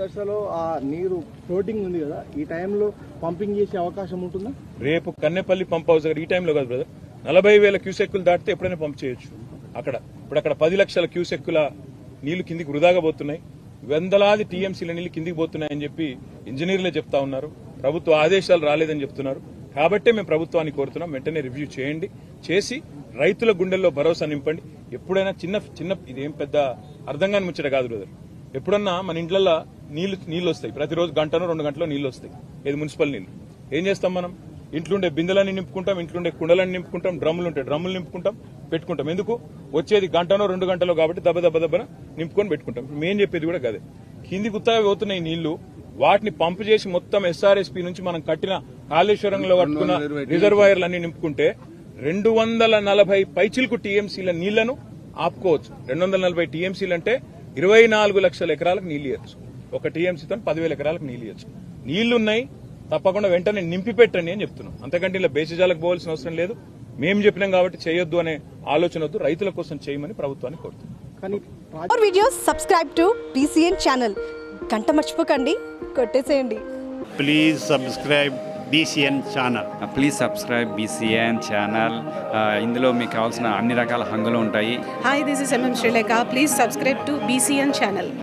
దశలో ఆ నీరు ఫ్లోటింగ్ ఉంది కదా, ఈ టైంలో పంపింగ్ చేసే అవకాశం ఉంటుందా? రేపు కన్నెపల్లి పంప్ హౌస్ దగ్గర ఈ టైంలో కాదు బ్రదర్, 40,000 క్యూసెక్కులు దాటితే ఎప్పుడైనా పంప్ చేయొచ్చు. ఇప్పుడు అక్కడ 10 లక్షల క్యూసెక్కుల నీళ్లు కిందికి వృధాగా పోతున్నాయి, వందలాది టీఎంసీల నీళ్లు కిందికి పోతున్నాయని చెప్పి ఇంజనీర్లే చెప్తా ఉన్నారు. ప్రభుత్వ ఆదేశాలు రాలేదని చెప్తున్నారు. కాబట్టే మేము ప్రభుత్వాన్ని కోరుతున్నాం, వెంటనే రివ్యూ చేయండి, చేసి రైతుల గుండెల్లో భరోసా నింపండి. ఎప్పుడైనా చిన్న ఇదేం పెద్ద అర్థం కాని ముచ్చట కాదు బ్రదర్. ఎప్పుడన్నా మన ఇంట్లల్లో నీళ్లు వస్తాయి, ప్రతిరోజు గంటనో 2 గంటలో నీళ్లు వస్తాయి, ఏది మున్సిపల్ నీళ్లు. ఏం చేస్తాం మనం? ఇంట్లుండే బిందెలన్నీ నింపుకుంటాం, ఇంట్లుండే కుండలన్నీ నింపుకుంటాం, డ్రమ్ములు ఉంటే డ్రమ్ములు నింపుకుంటాం, పెట్టుకుంటాం. ఎందుకు? వచ్చేది గంటనో 2 గంటలో కాబట్టి దెబ్బన నింపుకొని పెట్టుకుంటాం. మేం చెప్పేది కూడా కదే. కింది గుత్తగా పోతున్నాయి నీళ్లు, వాటిని పంపు చేసి మొత్తం ఎస్ఆర్ఎస్పీ నుంచి మనం కట్టిన కాళేశ్వరంలో కట్టుకున్న రిజర్వాయర్లు అన్ని నింపుకుంటే 240 పైచిలకు టీఎంసీల నీళ్లను ఆపుకోవచ్చు. 240 టీఎంసీలు అంటే 24 లక్షల ఎకరాలకు నీళ్లు ఇవ్వచ్చు. ఒక టీఎంసీతో 10,000 ఎకరాలకు నీళ్లు ఇవ్వచ్చు. నీళ్లున్నాయి, తప్పకుండా వెంటనే నింపి పెట్టండి అని చెప్తున్నాం. అంతకంటే ఇలా బేసిజాలకు పోవాల్సిన అవసరం లేదు. మేము చెప్పినాం కాబట్టి చేయొద్దు అనే ఆలోచన వద్దు, రైతుల కోసం చేయమని ప్రభుత్వాన్ని కోరుతున్నాం. కానీ videos subscribe to BCN channel. గంట మర్చిపోకండి, కొట్టేసేయండి. Please subscribe BCN channel. Please subscribe BCN channel. ఇందులో మీకు కావాల్సిన అన్ని రకాల హంగులు ఉంటాయి. Hi, this is MM Sri Lanka. Please subscribe to BCN channel.